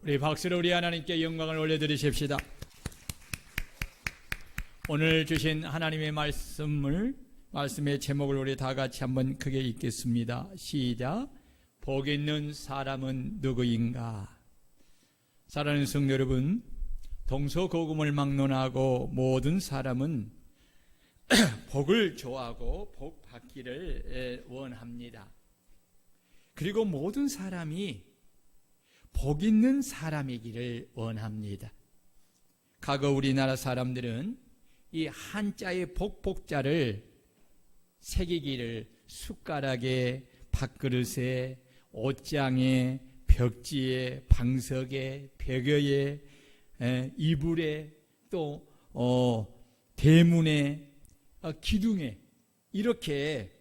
우리 박수로 우리 하나님께 영광을 올려드리십시다. 오늘 주신 하나님의 말씀의 제목을 우리 다 같이 한번 크게 읽겠습니다. 시작. 복 있는 사람은 누구인가? 사랑하는 성도 여러분, 동서고금을 막론하고 모든 사람은 복을 좋아하고 복 받기를 원합니다. 그리고 모든 사람이 복 있는 사람이기를 원합니다. 과거 우리나라 사람들은 이 한자의 복복자를 새기기를 숟가락에, 밥그릇에, 옷장에, 벽지에, 방석에, 벽여에, 이불에, 또 대문에, 기둥에, 이렇게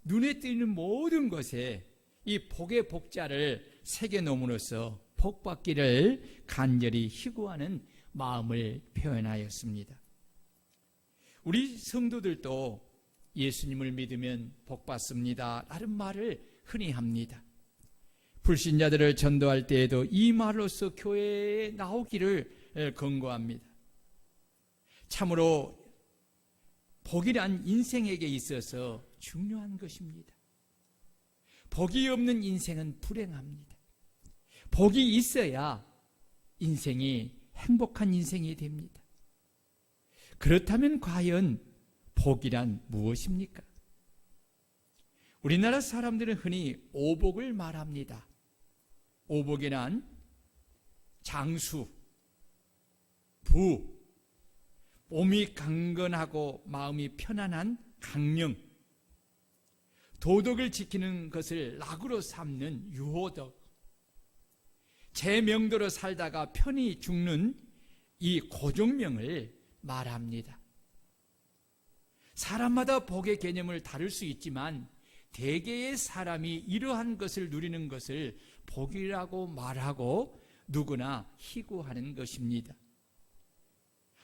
눈에 띄는 모든 것에 이 복의 복자를 새겨놓음으로써 복받기를 간절히 희구하는 마음을 표현하였습니다. 우리 성도들도 예수님을 믿으면 복받습니다 라는 말을 흔히 합니다. 불신자들을 전도할 때에도 이 말로서 교회에 나오기를 권고합니다. 참으로 복이란 인생에게 있어서 중요한 것입니다. 복이 없는 인생은 불행합니다. 복이 있어야 인생이 행복한 인생이 됩니다. 그렇다면 과연 복이란 무엇입니까? 우리나라 사람들은 흔히 오복을 말합니다. 오복이란 장수, 부, 몸이 강건하고 마음이 편안한 강령, 도덕을 지키는 것을 낙으로 삼는 유호덕, 제 명도로 살다가 편히 죽는 이 고종명을 말합니다. 사람마다 복의 개념을 다를 수 있지만 대개의 사람이 이러한 것을 누리는 것을 복이라고 말하고 누구나 희구하는 것입니다.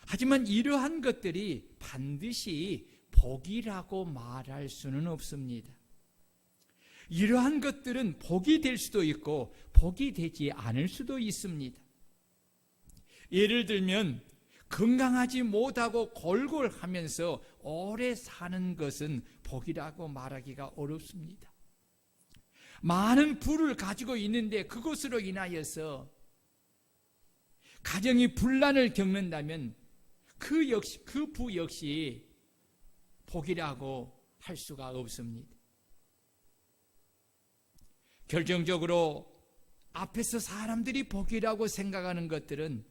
하지만 이러한 것들이 반드시 복이라고 말할 수는 없습니다. 이러한 것들은 복이 될 수도 있고 복이 되지 않을 수도 있습니다. 예를 들면 건강하지 못하고 골골하면서 오래 사는 것은 복이라고 말하기가 어렵습니다. 많은 부를 가지고 있는데 그것으로 인하여서 가정이 분란을 겪는다면 그 부 역시 복이라고 할 수가 없습니다. 결정적으로 앞에서 사람들이 복이라고 생각하는 것들은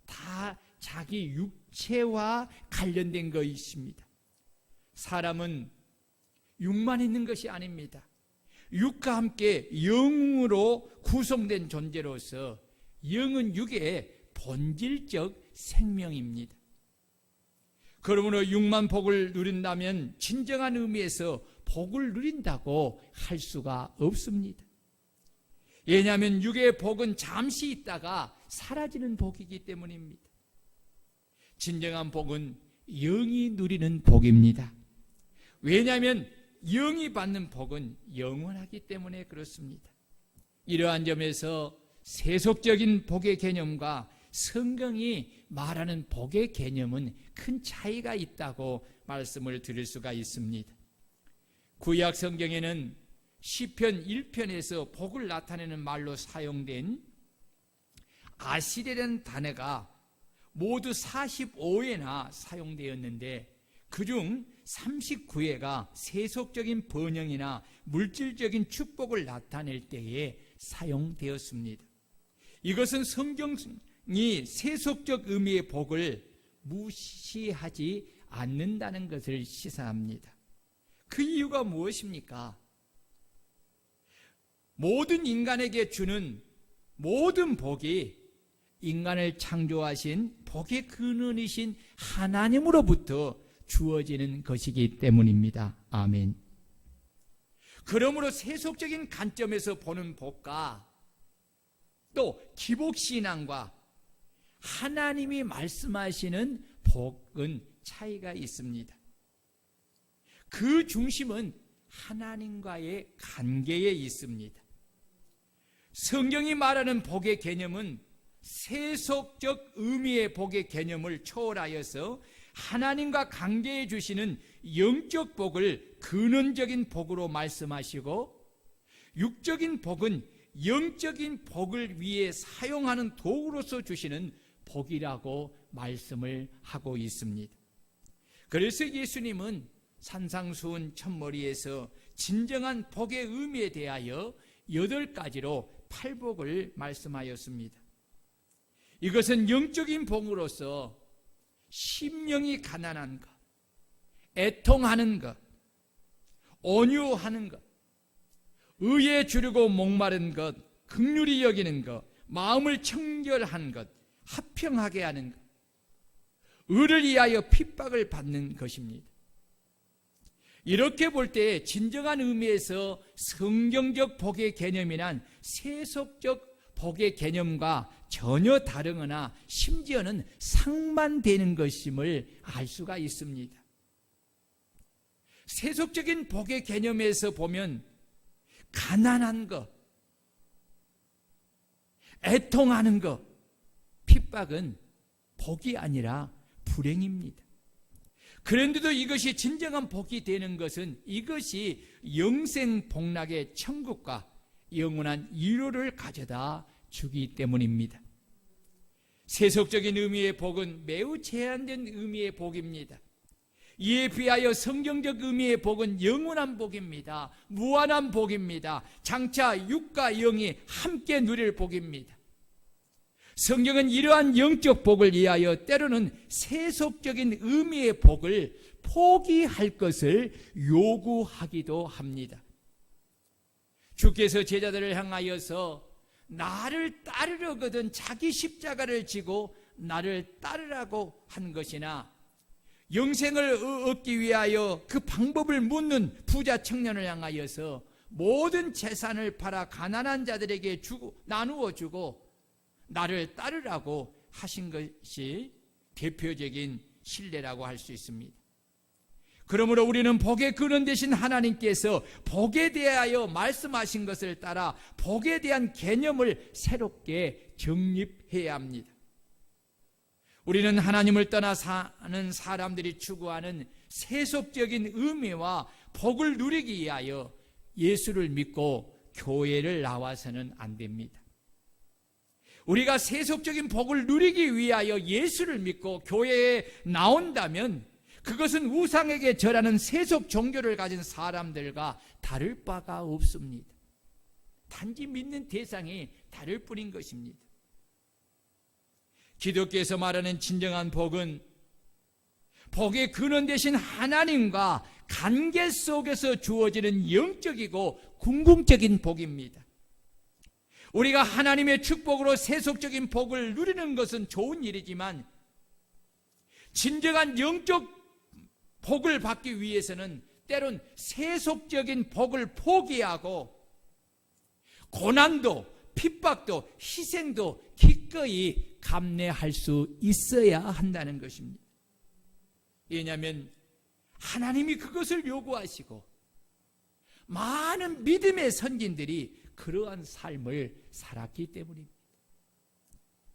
다 자기 육체와 관련된 것입니다. 사람은 육만 있는 것이 아닙니다. 육과 함께 영으로 구성된 존재로서 영은 육의 본질적 생명입니다. 그러므로 육만 복을 누린다면 진정한 의미에서 복을 누린다고 할 수가 없습니다. 왜냐하면 육의 복은 잠시 있다가 사라지는 복이기 때문입니다. 진정한 복은 영이 누리는 복입니다. 왜냐하면 영이 받는 복은 영원하기 때문에 그렇습니다. 이러한 점에서 세속적인 복의 개념과 성경이 말하는 복의 개념은 큰 차이가 있다고 말씀을 드릴 수가 있습니다. 구약 성경에는 시편 1편에서 복을 나타내는 말로 사용된 아실이라는 단어가 모두 45회나 사용되었는데 그중 39회가 세속적인 번영이나 물질적인 축복을 나타낼 때에 사용되었습니다. 이것은 성경이 세속적 의미의 복을 무시하지 않는다는 것을 시사합니다. 그 이유가 무엇입니까? 모든 인간에게 주는 모든 복이 인간을 창조하신 복의 근원이신 하나님으로부터 주어지는 것이기 때문입니다. 아멘. 그러므로 세속적인 관점에서 보는 복과 또 기복신앙과 하나님이 말씀하시는 복은 차이가 있습니다. 그 중심은 하나님과의 관계에 있습니다. 성경이 말하는 복의 개념은 세속적 의미의 복의 개념을 초월하여서 하나님과 관계해 주시는 영적 복을 근원적인 복으로 말씀하시고, 육적인 복은 영적인 복을 위해 사용하는 도구로서 주시는 복이라고 말씀을 하고 있습니다. 그래서 예수님은 산상수훈 첫머리에서 진정한 복의 의미에 대하여 8가지로 팔복을 말씀하였습니다. 이것은 영적인 복으로서 심령이 가난한 것, 애통하는 것, 온유하는 것, 의에 주르고 목마른 것, 긍휼히 여기는 것, 마음을 청결한 것, 화평하게 하는 것, 의를 위하여 핍박을 받는 것입니다. 이렇게 볼 때 진정한 의미에서 성경적 복의 개념이란 세속적 복의 개념과 전혀 다르거나 심지어는 상반되는 것임을 알 수가 있습니다. 세속적인 복의 개념에서 보면 가난한 것, 애통하는 것, 핍박은 복이 아니라 불행입니다. 그런데도 이것이 진정한 복이 되는 것은 이것이 영생 복락의 천국과 영원한 위로를 가져다 주기 때문입니다. 세속적인 의미의 복은 매우 제한된 의미의 복입니다. 이에 비하여 성경적 의미의 복은 영원한 복입니다. 무한한 복입니다. 장차 육과 영이 함께 누릴 복입니다. 성경은 이러한 영적 복을 위하여 때로는 세속적인 의미의 복을 포기할 것을 요구하기도 합니다. 주께서 제자들을 향하여서 나를 따르려거든 자기 십자가를 지고 나를 따르라고 한 것이나, 영생을 얻기 위하여 그 방법을 묻는 부자 청년을 향하여서 모든 재산을 팔아 가난한 자들에게 나누어 주고 나를 따르라고 하신 것이 대표적인 신뢰라고 할 수 있습니다. 그러므로 우리는 복의 근원 되신 하나님께서 복에 대하여 말씀하신 것을 따라 복에 대한 개념을 새롭게 정립해야 합니다. 우리는 하나님을 떠나 사는 사람들이 추구하는 세속적인 의미와 복을 누리기 위하여 예수를 믿고 교회를 나와서는 안 됩니다. 우리가 세속적인 복을 누리기 위하여 예수를 믿고 교회에 나온다면 그것은 우상에게 절하는 세속 종교를 가진 사람들과 다를 바가 없습니다. 단지 믿는 대상이 다를 뿐인 것입니다. 기독교에서 말하는 진정한 복은 복의 근원 되신 하나님과 관계 속에서 주어지는 영적이고 궁극적인 복입니다. 우리가 하나님의 축복으로 세속적인 복을 누리는 것은 좋은 일이지만 진정한 영적 복을 받기 위해서는 때론 세속적인 복을 포기하고 고난도, 핍박도, 희생도 기꺼이 감내할 수 있어야 한다는 것입니다. 왜냐하면 하나님이 그것을 요구하시고 많은 믿음의 선진들이 그러한 삶을 살았기 때문입니다.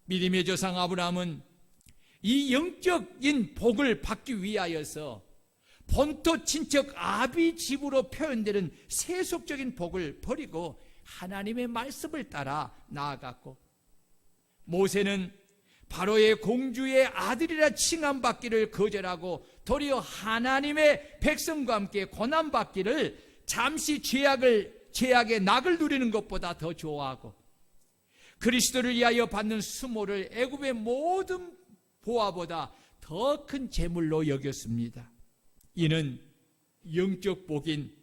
믿음의 조상 아브라함은 이 영적인 복을 받기 위하여서 본토 친척 아비 집으로 표현되는 세속적인 복을 버리고 하나님의 말씀을 따라 나아갔고, 모세는 바로의 공주의 아들이라 칭함받기를 거절하고 도리어 하나님의 백성과 함께 고난받기를 잠시 죄악의 낙을 누리는 것보다 더 좋아하고, 그리스도를 위하여 받는 수모를 애굽의 모든 보화보다 더 큰 재물로 여겼습니다. 이는 영적 복인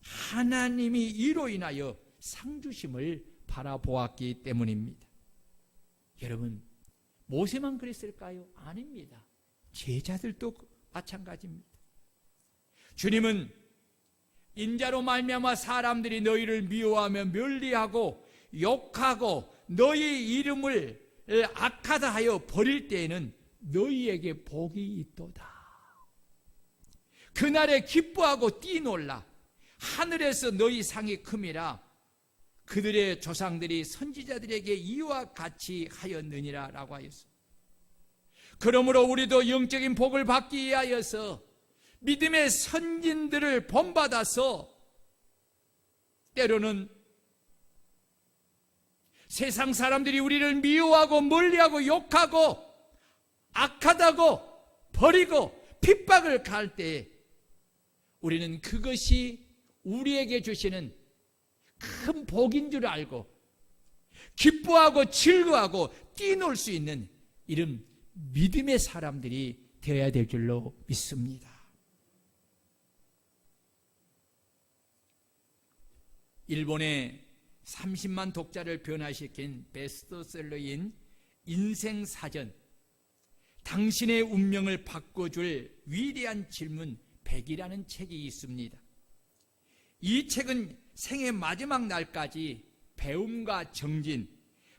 하나님이 이로 인하여 상주심을 바라보았기 때문입니다. 여러분, 모세만 그랬을까요? 아닙니다. 제자들도 마찬가지입니다. 주님은 인자로 말미암아 사람들이 너희를 미워하며 면리하고 욕하고 너희 이름을 악하다 하여 버릴 때에는 너희에게 복이 있도다. 그날에 기뻐하고 뛰놀라. 하늘에서 너희 상이 큼이라. 그들의 조상들이 선지자들에게 이와 같이 하였느니라 라고 하였습니다. 그러므로 우리도 영적인 복을 받기 위하여서 믿음의 선진들을 본받아서 때로는 세상 사람들이 우리를 미워하고 멀리하고 욕하고 악하다고 버리고 핍박을 가할 때 우리는 그것이 우리에게 주시는 큰 복인 줄 알고 기뻐하고 즐거워하고 뛰놀 수 있는 이런 믿음의 사람들이 되어야 될 줄로 믿습니다. 일본의 30만 독자를 변화시킨 베스트셀러인 인생사전, 당신의 운명을 바꿔줄 위대한 질문 100이라는 책이 있습니다. 이 책은 생의 마지막 날까지 배움과 정진,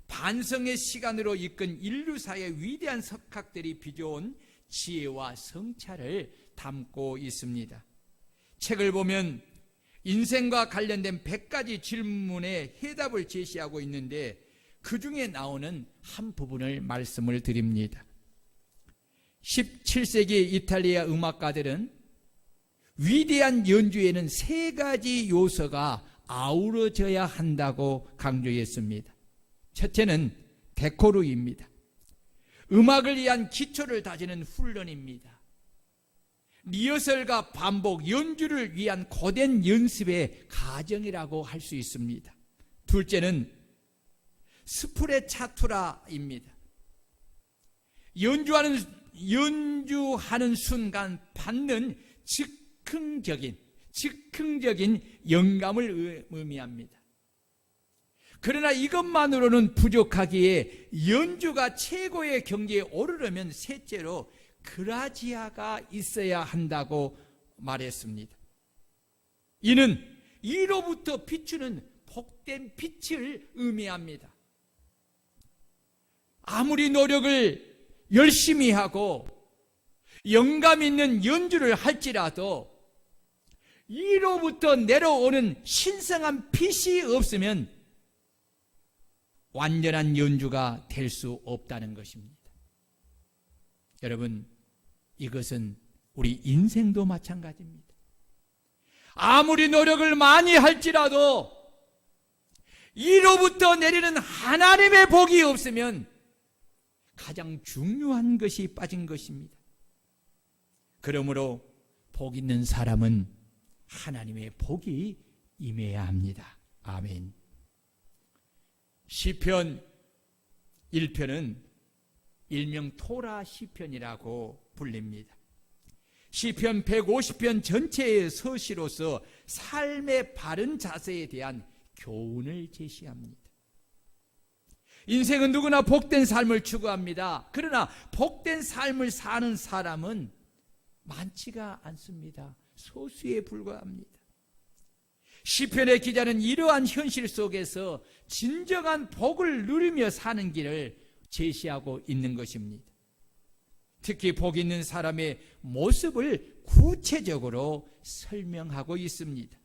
반성의 시간으로 이끈 인류사의 위대한 석학들이 빚어온 지혜와 성찰을 담고 있습니다. 책을 보면 인생과 관련된 100가지 질문에 해답을 제시하고 있는데 그 중에 나오는 한 부분을 말씀을 드립니다. 17세기 이탈리아 음악가들은 위대한 연주에는 3가지 요소가 아우러져야 한다고 강조했습니다. 첫째는 데코르입니다. 음악을 위한 기초를 다지는 훈련입니다. 리허설과 반복, 연주를 위한 고된 연습의 과정이라고 할 수 있습니다. 둘째는 스프레차투라입니다. 연주하는 순간 받는 즉흥적인 영감을 의미합니다. 그러나 이것만으로는 부족하기에 연주가 최고의 경지에 오르려면 셋째로 그라지아가 있어야 한다고 말했습니다. 이는 이로부터 비추는 복된 빛을 의미합니다. 아무리 노력을 열심히 하고 영감 있는 연주를 할지라도 이로부터 내려오는 신성한 빛이 없으면 완전한 연주가 될 수 없다는 것입니다. 여러분, 이것은 우리 인생도 마찬가지입니다. 아무리 노력을 많이 할지라도 이로부터 내리는 하나님의 복이 없으면 가장 중요한 것이 빠진 것입니다. 그러므로 복 있는 사람은 하나님의 복이 임해야 합니다. 아멘. 시편 1편은 일명 토라 시편이라고 불립니다. 시편 150편 전체의 서시로서 삶의 바른 자세에 대한 교훈을 제시합니다. 인생은 누구나 복된 삶을 추구합니다. 그러나 복된 삶을 사는 사람은 많지가 않습니다. 소수에 불과합니다. 시편의 기자는 이러한 현실 속에서 진정한 복을 누리며 사는 길을 제시하고 있는 것입니다. 특히 복 있는 사람의 모습을 구체적으로 설명하고 있습니다.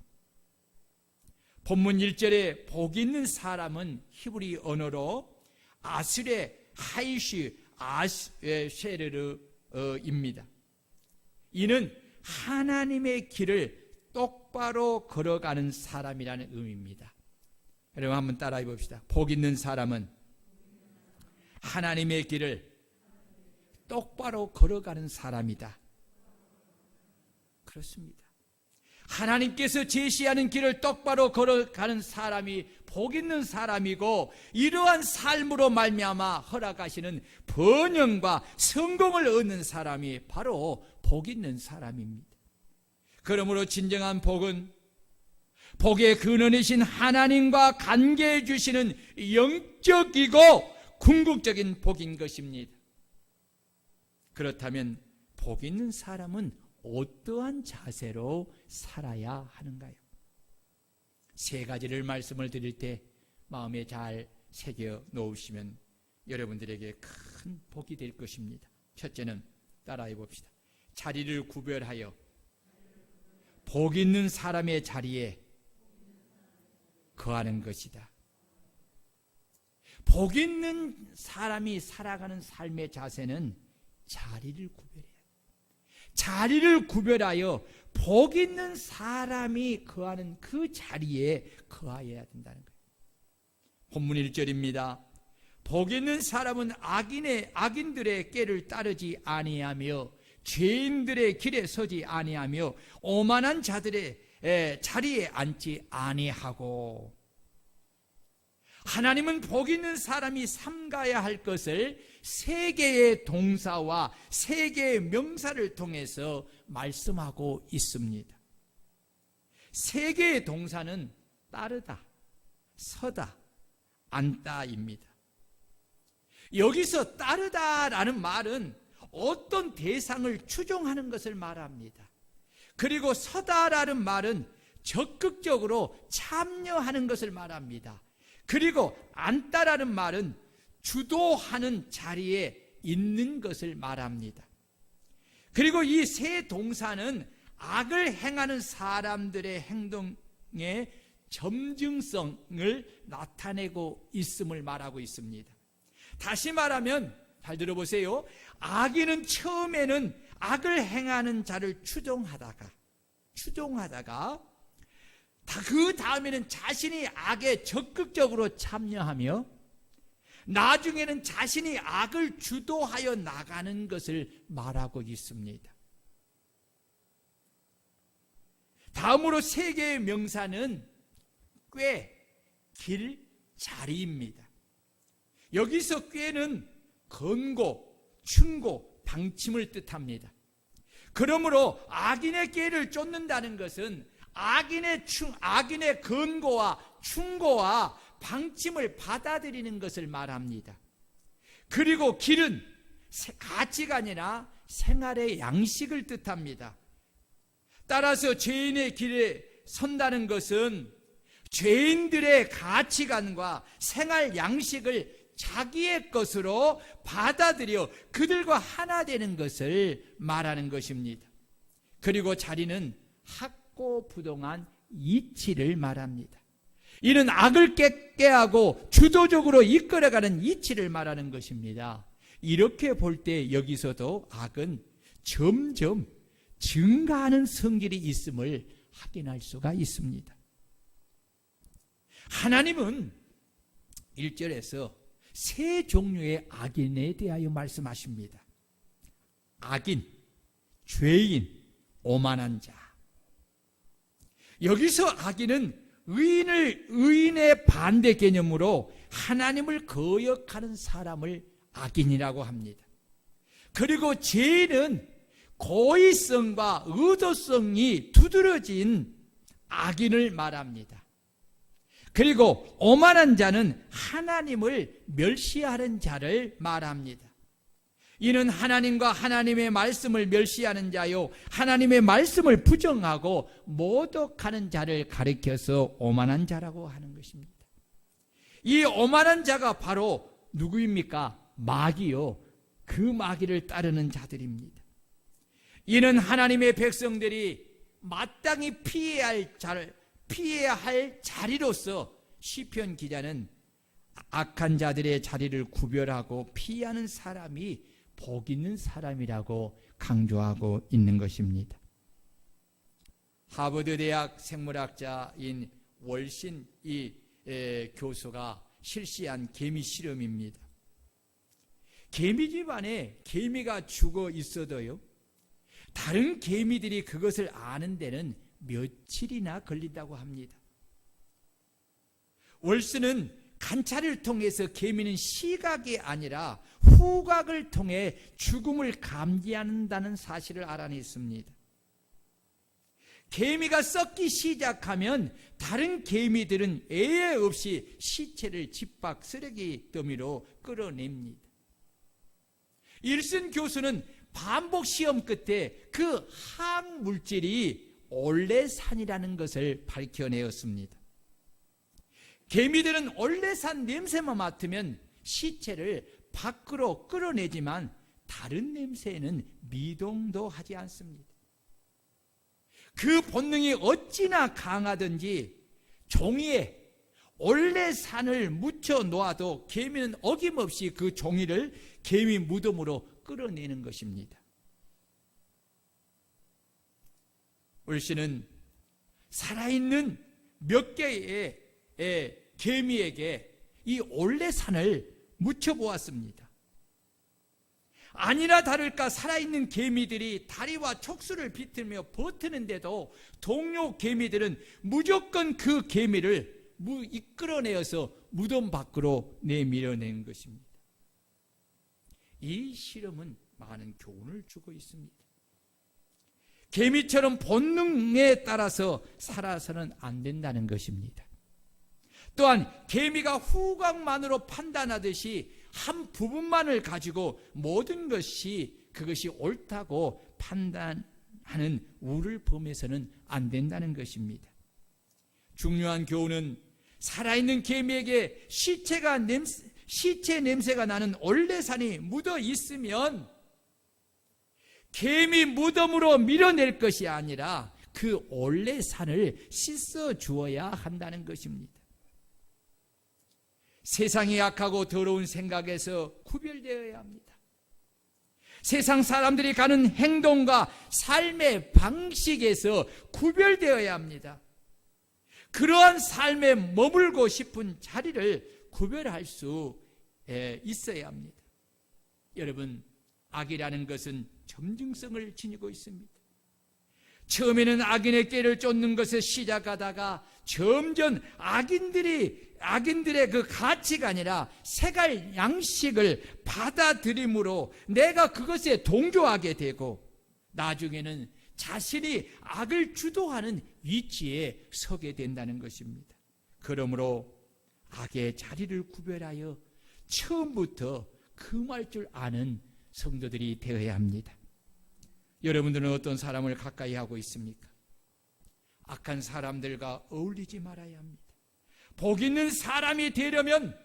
본문 1절에 복 있는 사람은 히브리 언어로 아스레 하이시 아쉐르입니다. 이는 하나님의 길을 똑바로 걸어가는 사람이라는 의미입니다. 여러분 한번 따라해 봅시다. 복 있는 사람은 하나님의 길을 똑바로 걸어가는 사람이다. 그렇습니다. 하나님께서 제시하는 길을 똑바로 걸어가는 사람이 복 있는 사람이고, 이러한 삶으로 말미암아 허락하시는 번영과 성공을 얻는 사람이 바로 복 있는 사람입니다. 그러므로 진정한 복은 복의 근원이신 하나님과 관계해 주시는 영적이고 궁극적인 복인 것입니다. 그렇다면 복 있는 사람은 어떠한 자세로 살아야 하는가요? 3가지를 말씀을 드릴 때 마음에 잘 새겨 놓으시면 여러분들에게 큰 복이 될 것입니다. 첫째는 따라해 봅시다. 자리를 구별하여 복 있는 사람의 자리에 거하는 것이다. 복 있는 사람이 살아가는 삶의 자세는 자리를 구별해야 돼요. 자리를 구별하여 복 있는 사람이 거하는 그 자리에 거하여야 된다는 거예요. 본문 1절입니다. 복 있는 사람은 악인들의 꾀를 따르지 아니하며 죄인들의 길에 서지 아니하며 오만한 자들의 자리에 앉지 아니하고. 하나님은 복 있는 사람이 삼가야 할 것을 세 개의 동사와 세 개의 명사를 통해서 말씀하고 있습니다. 세 개의 동사는 따르다, 서다, 앉다입니다. 여기서 따르다라는 말은 어떤 대상을 추종하는 것을 말합니다. 그리고 서다라는 말은 적극적으로 참여하는 것을 말합니다. 그리고 앉다라는 말은 주도하는 자리에 있는 것을 말합니다. 그리고 이 세 동사는 악을 행하는 사람들의 행동의 점증성을 나타내고 있음을 말하고 있습니다. 다시 말하면 잘 들어보세요. 악인은 처음에는 악을 행하는 자를 추종하다가 그 다음에는 자신이 악에 적극적으로 참여하며 나중에는 자신이 악을 주도하여 나가는 것을 말하고 있습니다. 다음으로 세 개의 명사는 꾀, 길, 자리입니다. 여기서 꾀는 권고, 충고, 방침을 뜻합니다. 그러므로 악인의 꾀를 쫓는다는 것은 악인의 권고와 충고와 방침을 받아들이는 것을 말합니다. 그리고 길은 가치관이나 생활의 양식을 뜻합니다. 따라서 죄인의 길에 선다는 것은 죄인들의 가치관과 생활 양식을 자기의 것으로 받아들여 그들과 하나 되는 것을 말하는 것입니다. 그리고 자리는 학고부동한 이치를 말합니다. 이는 악을 깨하고 주도적으로 이끌어가는 이치를 말하는 것입니다. 이렇게 볼 때 여기서도 악은 점점 증가하는 성질이 있음을 확인할 수가 있습니다. 하나님은 1절에서 세 종류의 악인에 대하여 말씀하십니다. 악인, 죄인, 오만한 자. 여기서 악인은 의인의 반대 개념으로 하나님을 거역하는 사람을 악인이라고 합니다. 그리고 죄인은 고의성과 의도성이 두드러진 악인을 말합니다. 그리고 오만한 자는 하나님을 멸시하는 자를 말합니다. 이는 하나님과 하나님의 말씀을 멸시하는 자요 하나님의 말씀을 부정하고 모독하는 자를 가리켜서 오만한 자라고 하는 것입니다. 이 오만한 자가 바로 누구입니까? 마귀요. 그 마귀를 따르는 자들입니다. 이는 하나님의 백성들이 마땅히 피해야 할 자리로서 시편 기자는 악한 자들의 자리를 구별하고 피하는 사람이 복 있는 사람이라고 강조하고 있는 것입니다. 하버드 대학 생물학자인 월신 교수가 실시한 개미 실험입니다. 개미집 안에 개미가 죽어 있어도요, 다른 개미들이 그것을 아는 데는 며칠이나 걸린다고 합니다. 월슨은 관찰을 통해서 개미는 시각이 아니라 후각을 통해 죽음을 감지한다는 사실을 알아냈습니다. 개미가 썩기 시작하면 다른 개미들은 예외 없이 시체를 집 밖 쓰레기 더미로 끌어냅니다. 일슨 교수는 반복 시험 끝에 그 항물질이 올레산이라는 것을 밝혀내었습니다. 개미들은 올레산 냄새만 맡으면 시체를 밖으로 끌어내지만 다른 냄새에는 미동도 하지 않습니다. 그 본능이 어찌나 강하든지 종이에 올레산을 묻혀 놓아도 개미는 어김없이 그 종이를 개미 무덤으로 끌어내는 것입니다. 울씨는 살아있는 몇 개의 개미에게 이 올레산을 묻혀보았습니다. 아니나 다를까 살아있는 개미들이 다리와 촉수를 비틀며 버티는데도 동료 개미들은 무조건 그 개미를 이끌어내어서 무덤 밖으로 내밀어낸 것입니다. 이 실험은 많은 교훈을 주고 있습니다. 개미처럼 본능에 따라서 살아서는 안 된다는 것입니다. 또한 개미가 후각만으로 판단하듯이 한 부분만을 가지고 모든 것이 그것이 옳다고 판단하는 우를 범해서는 안 된다는 것입니다. 중요한 교훈은 살아있는 개미에게 시체 냄새가 나는 올레산이 묻어 있으면 개미 무덤으로 밀어낼 것이 아니라 그 올레산을 씻어 주어야 한다는 것입니다. 세상이 약하고 더러운 생각에서 구별되어야 합니다. 세상 사람들이 가는 행동과 삶의 방식에서 구별되어야 합니다. 그러한 삶에 머물고 싶은 자리를 구별할 수 있어야 합니다. 여러분, 악이라는 것은 점증성을 지니고 있습니다. 처음에는 악인의 꾀를 쫓는 것을 시작하다가 점점 악인들의 그 가치가 아니라 생활 양식을 받아들임으로 내가 그것에 동조하게 되고 나중에는 자신이 악을 주도하는 위치에 서게 된다는 것입니다. 그러므로 악의 자리를 구별하여 처음부터 금할 줄 아는 성도들이 되어야 합니다. 여러분들은 어떤 사람을 가까이 하고 있습니까? 악한 사람들과 어울리지 말아야 합니다. 복 있는 사람이 되려면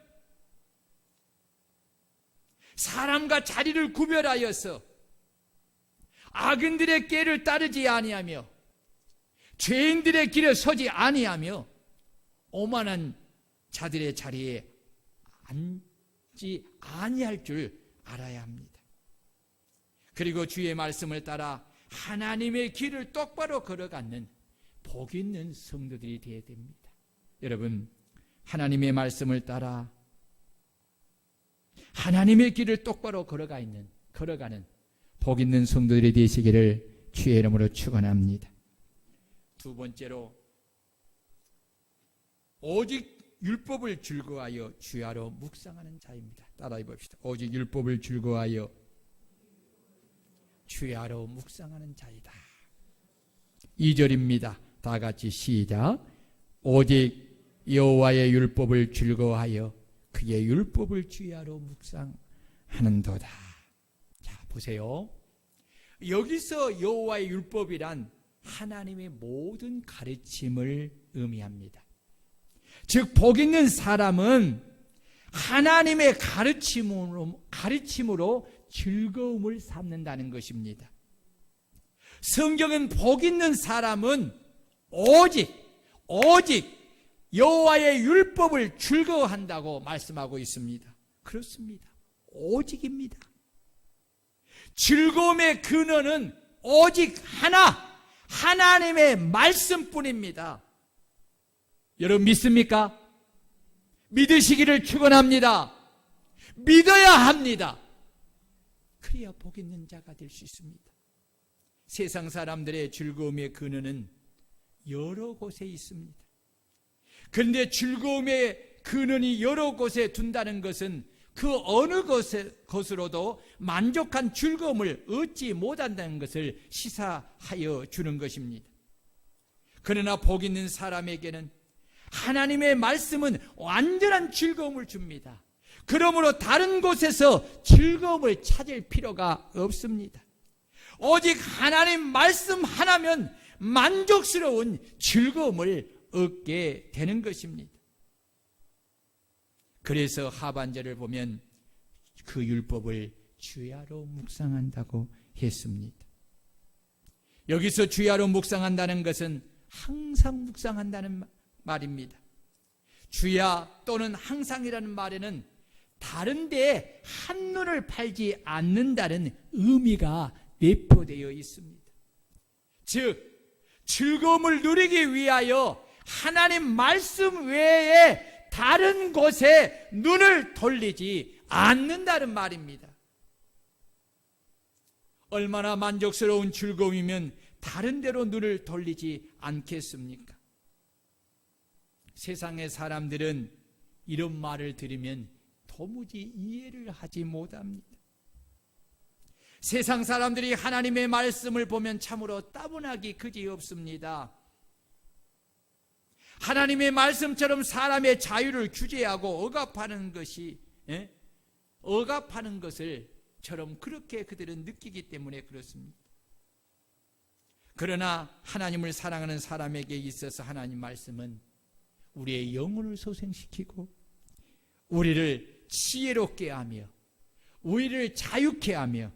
사람과 자리를 구별하여서 악인들의 꾀를 따르지 아니하며 죄인들의 길에 서지 아니하며 오만한 자들의 자리에 앉지 아니할 줄 알아야 합니다. 그리고 주의 말씀을 따라 하나님의 길을 똑바로 걸어가는 복 있는 성도들이 되어야 됩니다. 여러분, 하나님의 말씀을 따라 하나님의 길을 똑바로 걸어가는 복 있는 성도들이 되시기를 주의 이름으로 축원합니다. 두 번째로, 오직 율법을 즐거워하여 주야로 묵상하는 자입니다. 따라해 봅시다. 오직 율법을 즐거워하여 주야로 묵상하는 자이다. 2절입니다. 다 같이 시작. 오직 여호와의 율법을 즐거워하여 그의 율법을 주야로 묵상하는도다. 자, 보세요. 여기서 여호와의 율법이란 하나님의 모든 가르침을 의미합니다. 즉, 복 있는 사람은 하나님의 가르침으로 즐거움을 삼는다는 것입니다. 성경은 복 있는 사람은 오직 여호와의 율법을 즐거워한다고 말씀하고 있습니다. 그렇습니다. 오직입니다. 즐거움의 근원은 오직 하나님의 말씀뿐입니다. 여러분 믿습니까? 믿으시기를 축원합니다. 믿어야 합니다. 그래야 복 있는 자가 될 수 있습니다. 세상 사람들의 즐거움의 근원은 여러 곳에 있습니다. 그런데 즐거움의 근원이 여러 곳에 둔다는 것은 그 어느 것으로도 만족한 즐거움을 얻지 못한다는 것을 시사하여 주는 것입니다. 그러나 복 있는 사람에게는 하나님의 말씀은 완전한 즐거움을 줍니다. 그러므로 다른 곳에서 즐거움을 찾을 필요가 없습니다. 오직 하나님 말씀 하나면 만족스러운 즐거움을 얻게 되는 것입니다. 그래서 하반절을 보면 그 율법을 주야로 묵상한다고 했습니다. 여기서 주야로 묵상한다는 것은 항상 묵상한다는 말입니다. 주야 또는 항상이라는 말에는 다른 데에 한눈을 팔지 않는다는 의미가 내포되어 있습니다. 즉 즐거움을 누리기 위하여 하나님 말씀 외에 다른 곳에 눈을 돌리지 않는다는 말입니다. 얼마나 만족스러운 즐거움이면 다른 데로 눈을 돌리지 않겠습니까? 세상의 사람들은 이런 말을 들으면 도무지 이해를 하지 못합니다. 세상 사람들이 하나님의 말씀을 보면 참으로 따분하기 그지없습니다. 하나님의 말씀처럼 사람의 자유를 규제하고 억압하는 것을처럼 그렇게 그들은 느끼기 때문에 그렇습니다. 그러나 하나님을 사랑하는 사람에게 있어서 하나님 말씀은 우리의 영혼을 소생시키고 우리를 지혜롭게 하며 우리를 자유케 하며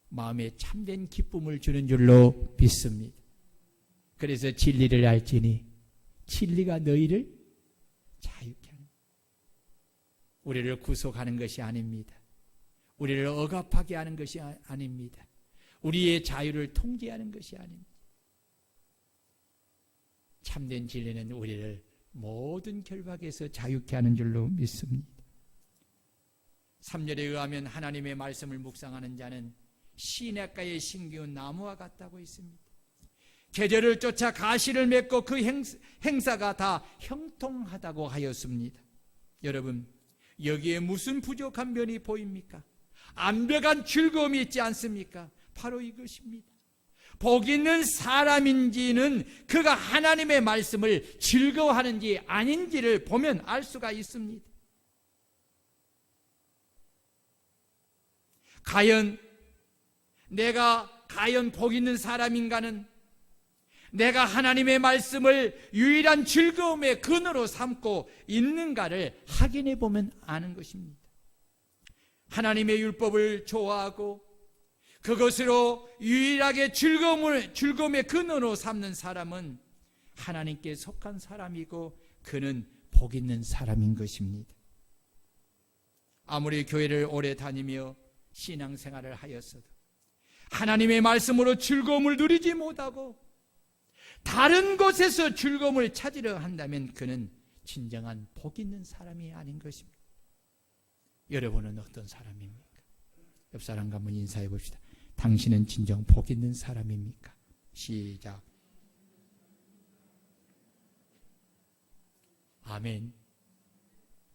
마음에 참된 기쁨을 주는 줄로 믿습니다. 그래서 진리를 알지니 진리가 너희를 자유케 하는, 우리를 구속하는 것이 아닙니다. 우리를 억압하게 하는 것이 아닙니다. 우리의 자유를 통제하는 것이 아닙니다. 참된 진리는 우리를 모든 결박에서 자유케 하는 줄로 믿습니다. 3절에 의하면 하나님의 말씀을 묵상하는 자는 시냇가에 심기운 나무와 같다고 있습니다. 계절을 쫓아 가시를 맺고 그 행사가 다 형통하다고 하였습니다. 여러분, 여기에 무슨 부족한 면이 보입니까? 완벽한 즐거움이 있지 않습니까? 바로 이것입니다. 복 있는 사람인지는 그가 하나님의 말씀을 즐거워하는지 아닌지를 보면 알 수가 있습니다. 내가 복 있는 사람인가는 내가 하나님의 말씀을 유일한 즐거움의 근원으로 삼고 있는가를 확인해 보면 아는 것입니다. 하나님의 율법을 좋아하고 그것으로 유일하게 즐거움의 근원으로 삼는 사람은 하나님께 속한 사람이고 그는 복 있는 사람인 것입니다. 아무리 교회를 오래 다니며 신앙생활을 하였어도 하나님의 말씀으로 즐거움을 누리지 못하고 다른 곳에서 즐거움을 찾으려 한다면 그는 진정한 복 있는 사람이 아닌 것입니다. 여러분은 어떤 사람입니까? 옆 사람과 한번 인사해 봅시다. 당신은 진정 복 있는 사람입니까? 시작. 아멘.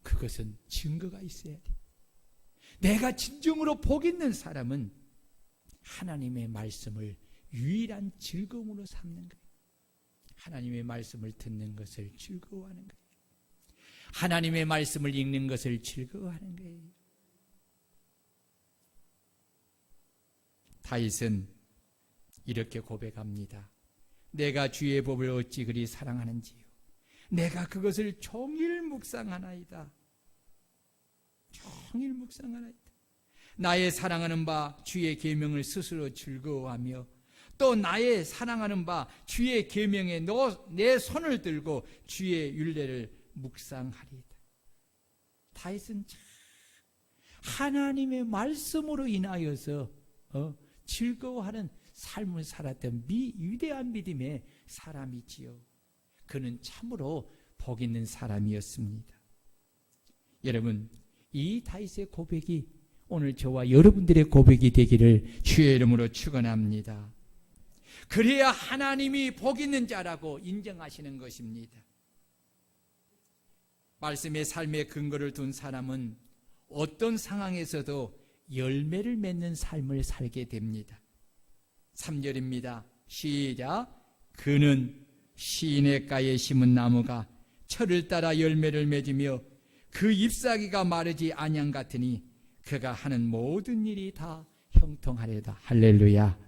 그것은 증거가 있어야 돼. 내가 진정으로 복 있는 사람은 하나님의 말씀을 유일한 즐거움으로 삼는 거예요. 하나님의 말씀을 듣는 것을 즐거워하는 거예요. 하나님의 말씀을 읽는 것을 즐거워하는 거예요. 다윗은 이렇게 고백합니다. 내가 주의 법을 어찌 그리 사랑하는지요. 내가 그것을 종일 묵상하나이다. 종일 묵상하나이다. 나의 사랑하는 바 주의 계명을 스스로 즐거워하며 또 나의 사랑하는 바 주의 계명에 내 손을 들고 주의 율례를 묵상하리이다. 다윗은 하나님의 말씀으로 인하여서 즐거워하는 삶을 살았던 위대한 믿음의 사람이지요. 그는 참으로 복 있는 사람이었습니다. 여러분, 이 다윗의 고백이 오늘 저와 여러분들의 고백이 되기를 주의 이름으로 축원합니다. 그래야 하나님이 복 있는 자라고 인정하시는 것입니다. 말씀의 삶의 근거를 둔 사람은 어떤 상황에서도 열매를 맺는 삶을 살게 됩니다. 3절입니다. 시작. 그는 시냇가에 심은 나무가 철을 따라 열매를 맺으며 그 잎사귀가 마르지 아니한 같으니 그가 하는 모든 일이 다 형통하리다. 할렐루야.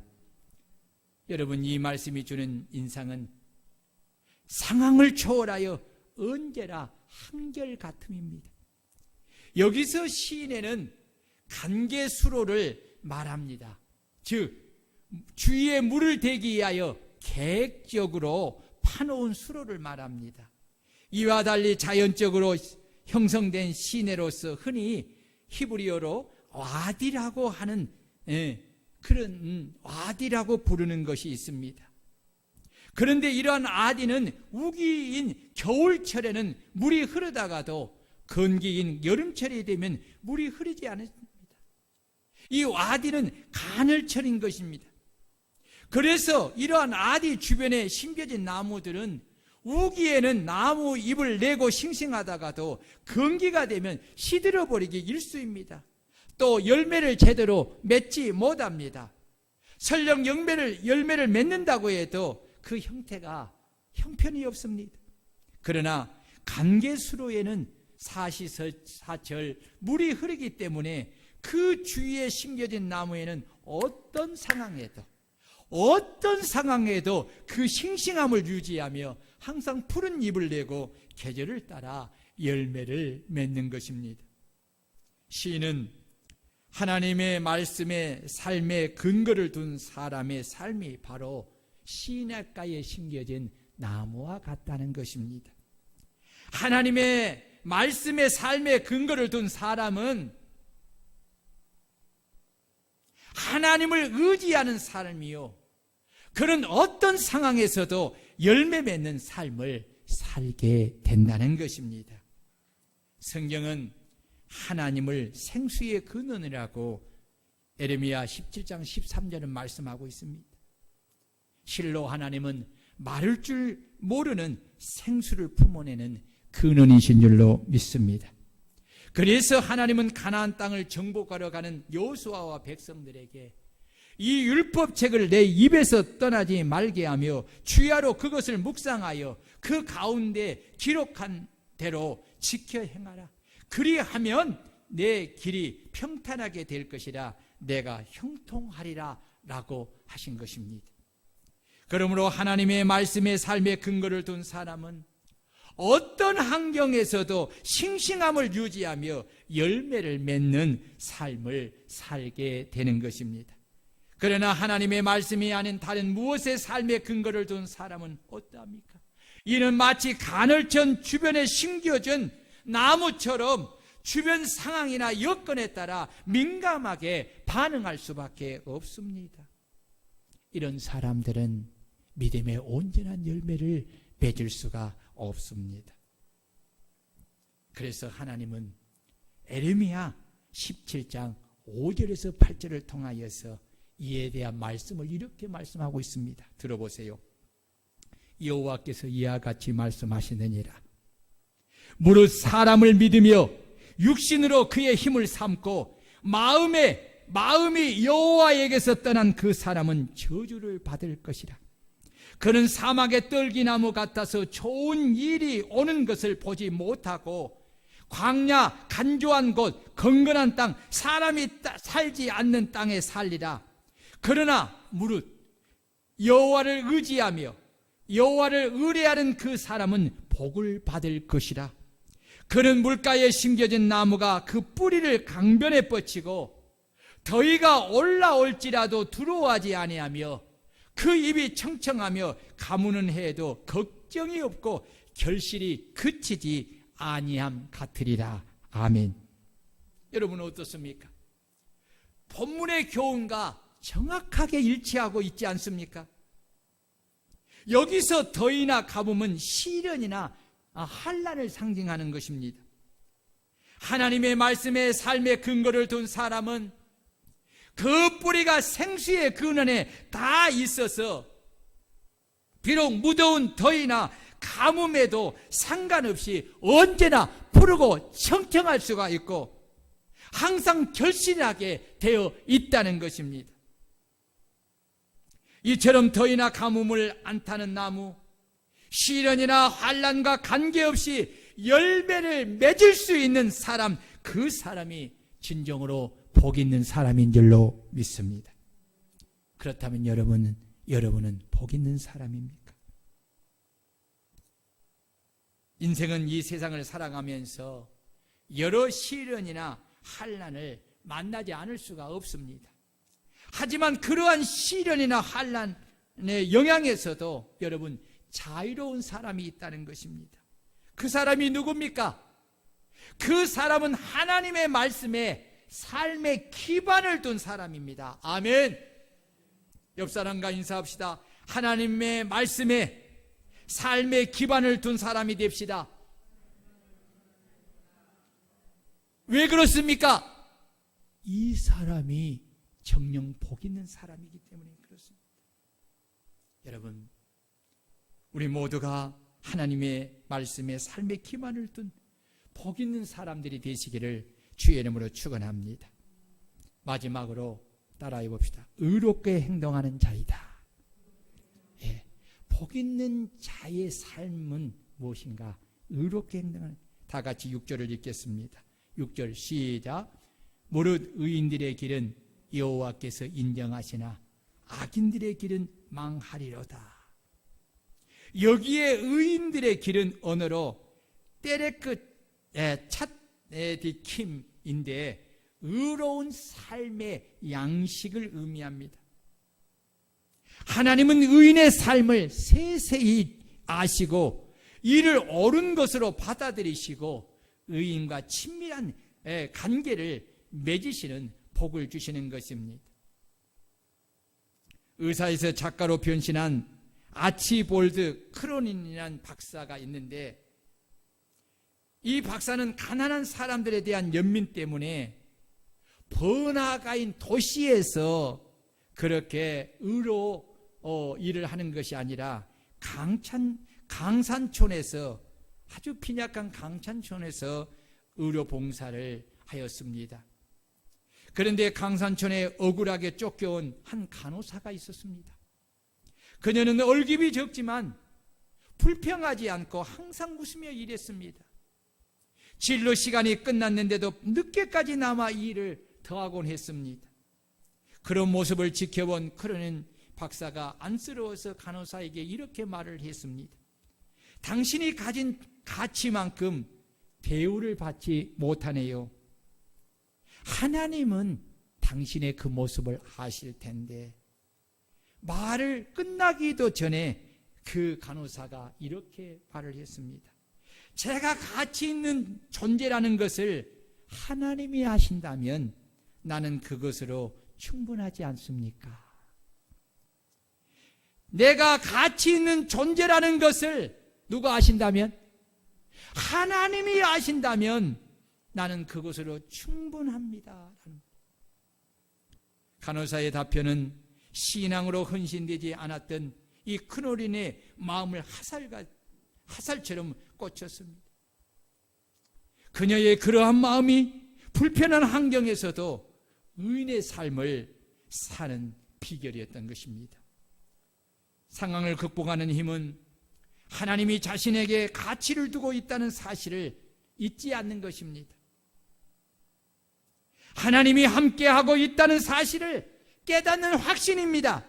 여러분, 이 말씀이 주는 인상은 상황을 초월하여 언제나 한결같음입니다. 여기서 시인에는 간계수로를 말합니다. 즉 주위에 물을 대기 위하여 계획적으로 파놓은 수로를 말합니다. 이와 달리 자연적으로 형성된 시내로서 흔히 히브리어로 와디라고 하는 그런 와디라고 부르는 것이 있습니다. 그런데 이러한 와디는 우기인 겨울철에는 물이 흐르다가도 건기인 여름철이 되면 물이 흐르지 않습니다. 이 와디는 가늘철인 것입니다. 그래서 이러한 와디 주변에 심겨진 나무들은 우기에는 나무 잎을 내고 싱싱하다가도 건기가 되면 시들어버리기 일쑤입니다. 또 열매를 제대로 맺지 못합니다. 설령 열매를 맺는다고 해도 그 형태가 형편이 없습니다. 그러나 간계수로에는 사시사철 물이 흐르기 때문에 그 주위에 심겨진 나무에는 어떤 상황에도 그 싱싱함을 유지하며 항상 푸른 잎을 내고 계절을 따라 열매를 맺는 것입니다. 시인은 하나님의 말씀에 삶의 근거를 둔 사람의 삶이 바로 시냇가에 심겨진 나무와 같다는 것입니다. 하나님의 말씀에 삶의 근거를 둔 사람은 하나님을 의지하는 삶이요, 그런 어떤 상황에서도 열매 맺는 삶을 살게 된다는 것입니다. 성경은 하나님을 생수의 근원이라고 에레미야 17장 13절은 말씀하고 있습니다. 실로 하나님은 마를 줄 모르는 생수를 품어내는 근원이신 줄로 믿습니다. 그래서 하나님은 가나안 땅을 정복하러 가는 여호수아와 백성들에게 이 율법책을 내 입에서 떠나지 말게 하며 주야로 그것을 묵상하여 그 가운데 기록한 대로 지켜 행하라. 그리하면 내 길이 평탄하게 될 것이라, 내가 형통하리라 라고 하신 것입니다. 그러므로 하나님의 말씀에 삶의 근거를 둔 사람은 어떤 환경에서도 싱싱함을 유지하며 열매를 맺는 삶을 살게 되는 것입니다. 그러나 하나님의 말씀이 아닌 다른 무엇의 삶의 근거를 둔 사람은 어떠합니까? 이는 마치 가늘천 주변에 심겨진 나무처럼 주변 상황이나 여건에 따라 민감하게 반응할 수밖에 없습니다. 이런 사람들은 믿음의 온전한 열매를 맺을 수가 없습니다. 그래서 하나님은 에레미야 17장 5절에서 8절을 통하여서 이에 대한 말씀을 이렇게 말씀하고 있습니다. 들어보세요. 여호와께서 이와 같이 말씀하시느니라. 무릇 사람을 믿으며 육신으로 그의 힘을 삼고 마음이 여호와에게서 떠난 그 사람은 저주를 받을 것이라. 그는 사막의 떨기나무 같아서 좋은 일이 오는 것을 보지 못하고 광야 간조한 곳 건건한 땅 사람이 살지 않는 땅에 살리라. 그러나 무릇 여호와를 의지하며 여호와를 의뢰하는 그 사람은 복을 받을 것이라. 그는 물가에 심겨진 나무가 그 뿌리를 강변에 뻗치고 더위가 올라올지라도 두려워하지 아니하며 그 입이 청청하며 가무는 해에도 걱정이 없고 결실이 그치지 아니함 같으리라. 아멘. 여러분 어떻습니까? 본문의 교훈과 정확하게 일치하고 있지 않습니까? 여기서 더위나 가뭄은 시련이나 환난을 상징하는 것입니다. 하나님의 말씀에 삶의 근거를 둔 사람은 그 뿌리가 생수의 근원에 다 있어서 비록 무더운 더위나 가뭄에도 상관없이 언제나 푸르고 청청할 수가 있고 항상 결실하게 되어 있다는 것입니다. 이처럼 더위나 가뭄을 안 타는 나무, 시련이나 환난과 관계없이 열매를 맺을 수 있는 사람, 그 사람이 진정으로 복 있는 사람인 줄로 믿습니다. 그렇다면 여러분은 복 있는 사람입니까? 인생은 이 세상을 살아가면서 여러 시련이나 환난을 만나지 않을 수가 없습니다. 하지만 그러한 시련이나 환난의 영향에서도 여러분 자유로운 사람이 있다는 것입니다. 그 사람이 누굽니까? 그 사람은 하나님의 말씀에 삶의 기반을 둔 사람입니다. 아멘. 옆 사람과 인사합시다. 하나님의 말씀에 삶의 기반을 둔 사람이 됩시다. 왜 그렇습니까? 이 사람이 정녕 복 있는 사람이기 때문에 그렇습니다. 여러분, 우리 모두가 하나님의 말씀에 삶의 기반을 둔 복 있는 사람들이 되시기를 주의 이름으로 축원합니다. 마지막으로 따라해 봅시다. 의롭게 행동하는 자이다. 예, 복 있는 자의 삶은 무엇인가? 의롭게 행동하는. 다 같이 6절을 읽겠습니다. 6절 시작. 무릇 의인들의 길은 여호와께서 인정하시나 악인들의 길은 망하리로다. 여기에 의인들의 길은 언어로 때레끝 찻디킴인데 의로운 삶의 양식을 의미합니다. 하나님은 의인의 삶을 세세히 아시고 이를 옳은 것으로 받아들이시고 의인과 친밀한 관계를 맺으시는 복을 주시는 것입니다. 의사에서 작가로 변신한 아치볼드 크로닌이라는 박사가 있는데 이 박사는 가난한 사람들에 대한 연민 때문에 번화가인 도시에서 그렇게 의로 일을 하는 것이 아니라 강산촌에서 아주 빈약한 강산촌에서 의료 봉사를 하였습니다. 그런데 강산촌에 억울하게 쫓겨온 한 간호사가 있었습니다. 그녀는 월급이 적지만 불평하지 않고 항상 웃으며 일했습니다. 진료 시간이 끝났는데도 늦게까지 남아 일을 더하곤 했습니다. 그런 모습을 지켜본 크로닌 박사가 안쓰러워서 간호사에게 이렇게 말을 했습니다. 당신이 가진 가치만큼 대우를 받지 못하네요. 하나님은 당신의 그 모습을 아실 텐데. 말을 끝나기도 전에 그 간호사가 이렇게 말을 했습니다. 제가 가치 있는 존재라는 것을 하나님이 아신다면 나는 그것으로 충분하지 않습니까? 내가 가치 있는 존재라는 것을 누가 아신다면? 하나님이 아신다면 나는 그것으로 충분합니다. 간호사의 답변은 신앙으로 헌신되지 않았던 이 크로린의 마음을 화살처럼 꽂혔습니다. 그녀의 그러한 마음이 불편한 환경에서도 의인의 삶을 사는 비결이었던 것입니다. 상황을 극복하는 힘은 하나님이 자신에게 가치를 두고 있다는 사실을 잊지 않는 것입니다. 하나님이 함께하고 있다는 사실을 깨닫는 확신입니다.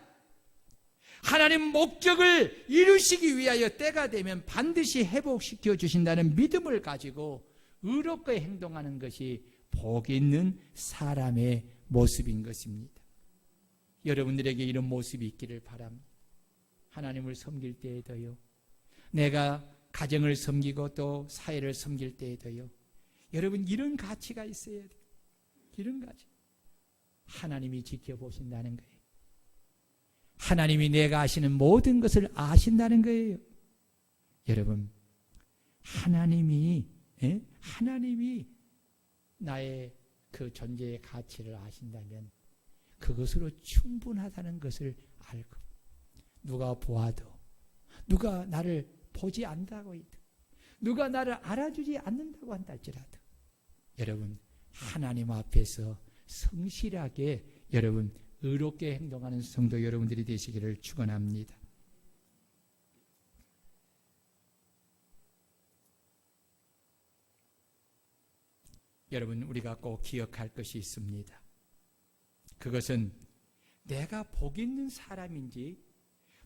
하나님 목적을 이루시기 위하여 때가 되면 반드시 회복시켜 주신다는 믿음을 가지고 의롭게 행동하는 것이 복 있는 사람의 모습인 것입니다. 여러분들에게 이런 모습이 있기를 바랍니다. 하나님을 섬길 때에도요, 내가 가정을 섬기고 또 사회를 섬길 때에도요, 여러분 이런 가치가 있어야 돼요. 이런 가치. 하나님이 지켜보신다는 거예요. 하나님이 내가 아시는 모든 것을 아신다는 거예요. 여러분, 하나님이 나의 그 존재의 가치를 아신다면 그것으로 충분하다는 것을 알고, 누가 보아도, 누가 나를 보지 않는다고 해도, 누가 나를 알아주지 않는다고 한다 할지라도 여러분 하나님 앞에서 성실하게 여러분 의롭게 행동하는 성도 여러분들이 되시기를 축원합니다. 여러분, 우리가 꼭 기억할 것이 있습니다. 그것은 내가 복 있는 사람인지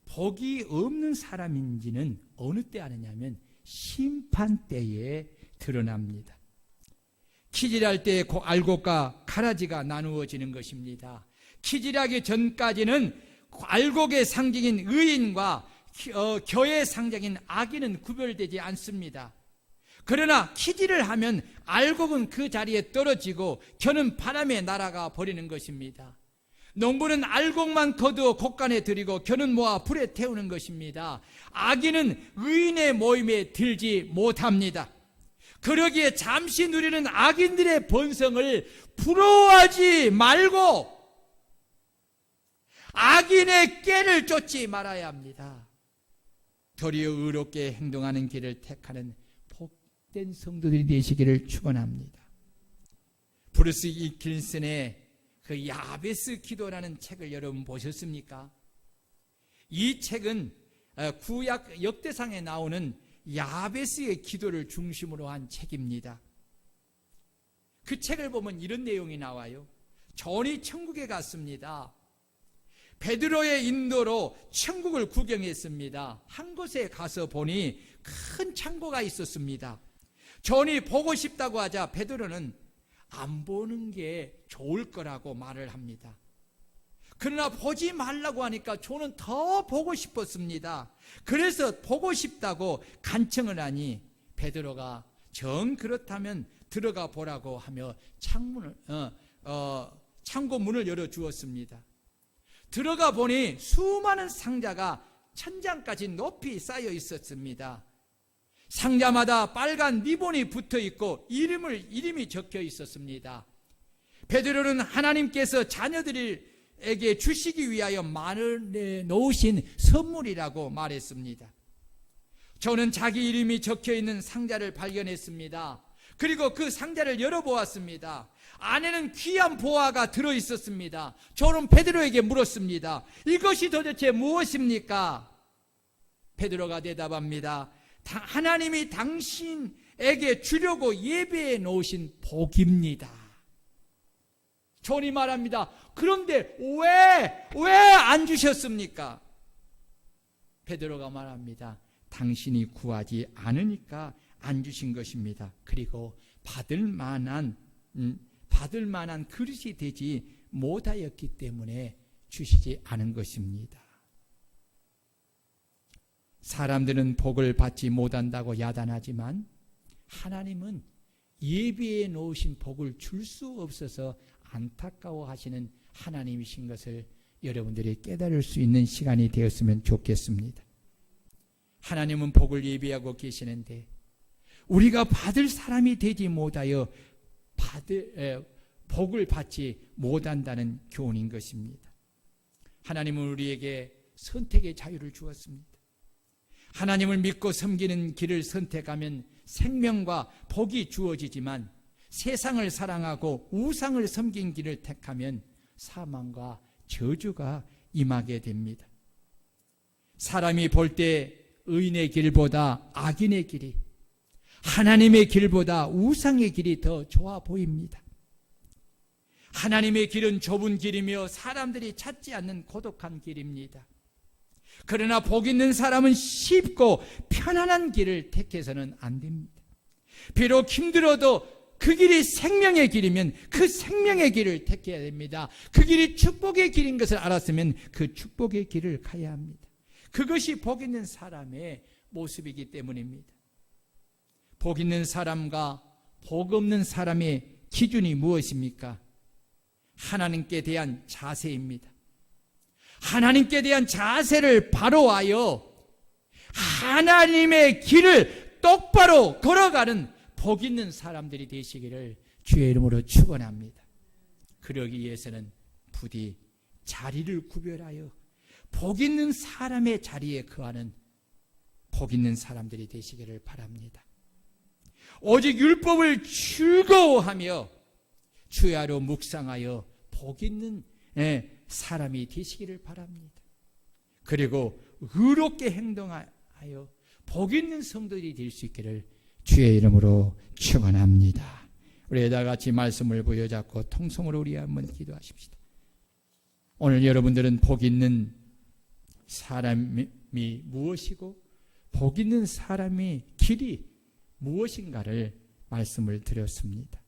복이 없는 사람인지는 어느 때 아느냐면 심판 때에 드러납니다. 키질할 때 알곡과 가라지가 나누어지는 것입니다. 키질하기 전까지는 알곡의 상징인 의인과 겨의 상징인 악인은 구별되지 않습니다. 그러나 키질을 하면 알곡은 그 자리에 떨어지고 겨는 바람에 날아가 버리는 것입니다. 농부는 알곡만 거두어 곡간에 들이고 겨는 모아 불에 태우는 것입니다. 악인은 의인의 모임에 들지 못합니다. 그러기에 잠시 누리는 악인들의 번성을 부러워하지 말고 악인의 꾀를 쫓지 말아야 합니다. 도리어 의롭게 행동하는 길을 택하는 복된 성도들이 되시기를 축원합니다. 브루스 윌킨슨의 그 야베스 기도라는 책을 여러분 보셨습니까? 이 책은 구약 역대상에 나오는 야베스의 기도를 중심으로 한 책입니다. 그 책을 보면 이런 내용이 나와요. 존이 천국에 갔습니다. 베드로의 인도로 천국을 구경했습니다. 한 곳에 가서 보니 큰 창고가 있었습니다. 존이 보고 싶다고 하자 베드로는 안 보는 게 좋을 거라고 말을 합니다. 그러나 보지 말라고 하니까 존은 더 보고 싶었습니다. 그래서 보고 싶다고 간청을 하니 베드로가 정 그렇다면 들어가 보라고 하며 창고 문을 열어주었습니다. 들어가 보니 수많은 상자가 천장까지 높이 쌓여 있었습니다. 상자마다 빨간 리본이 붙어 있고 이름이 적혀 있었습니다. 베드로는 하나님께서 자녀들에게 주시기 위하여 마련해 놓으신 선물이라고 말했습니다. 저는 자기 이름이 적혀 있는 상자를 발견했습니다. 그리고 그 상자를 열어보았습니다. 안에는 귀한 보화가 들어있었습니다. 저는 베드로에게 물었습니다. 이것이 도대체 무엇입니까? 베드로가 대답합니다. 하나님이 당신에게 주려고 예배해 놓으신 복입니다. 존이 말합니다. 그런데 왜 안 주셨습니까? 베드로가 말합니다. 당신이 구하지 않으니까 안 주신 것입니다. 그리고 받을 만한 그릇이 되지 못하였기 때문에 주시지 않은 것입니다. 사람들은 복을 받지 못한다고 야단하지만 하나님은 예비해 놓으신 복을 줄 수 없어서 안타까워하시는 하나님이신 것을 여러분들이 깨달을 수 있는 시간이 되었으면 좋겠습니다. 하나님은 복을 예비하고 계시는데 우리가 받을 사람이 되지 못하여 복을 받지 못한다는 교훈인 것입니다. 하나님은 우리에게 선택의 자유를 주었습니다. 하나님을 믿고 섬기는 길을 선택하면 생명과 복이 주어지지만 세상을 사랑하고 우상을 섬긴 길을 택하면 사망과 저주가 임하게 됩니다. 사람이 볼 때 의인의 길보다 악인의 길이, 하나님의 길보다 우상의 길이 더 좋아 보입니다. 하나님의 길은 좁은 길이며 사람들이 찾지 않는 고독한 길입니다. 그러나 복 있는 사람은 쉽고 편안한 길을 택해서는 안 됩니다. 비록 힘들어도 그 길이 생명의 길이면 그 생명의 길을 택해야 됩니다. 그 길이 축복의 길인 것을 알았으면 그 축복의 길을 가야 합니다. 그것이 복 있는 사람의 모습이기 때문입니다. 복 있는 사람과 복 없는 사람의 기준이 무엇입니까? 하나님께 대한 자세입니다. 하나님께 대한 자세를 바로 하여 하나님의 길을 똑바로 걸어가는 복 있는 사람들이 되시기를 주의 이름으로 축원합니다. 그러기 위해서는 부디 자리를 구별하여 복 있는 사람의 자리에 거하는 복 있는 사람들이 되시기를 바랍니다. 오직 율법을 즐거워하며 주야로 묵상하여 복 있는 사람이 되시기를 바랍니다. 그리고 의롭게 행동하여 복 있는 성도들이 될 수 있기를 주의 이름으로 축원합니다. 우리 다 같이 말씀을 부여잡고 통성으로 우리 한번 기도하십시다. 오늘 여러분들은 복 있는 사람이 무엇이고 복 있는 사람의 길이 무엇인가를 말씀을 드렸습니다.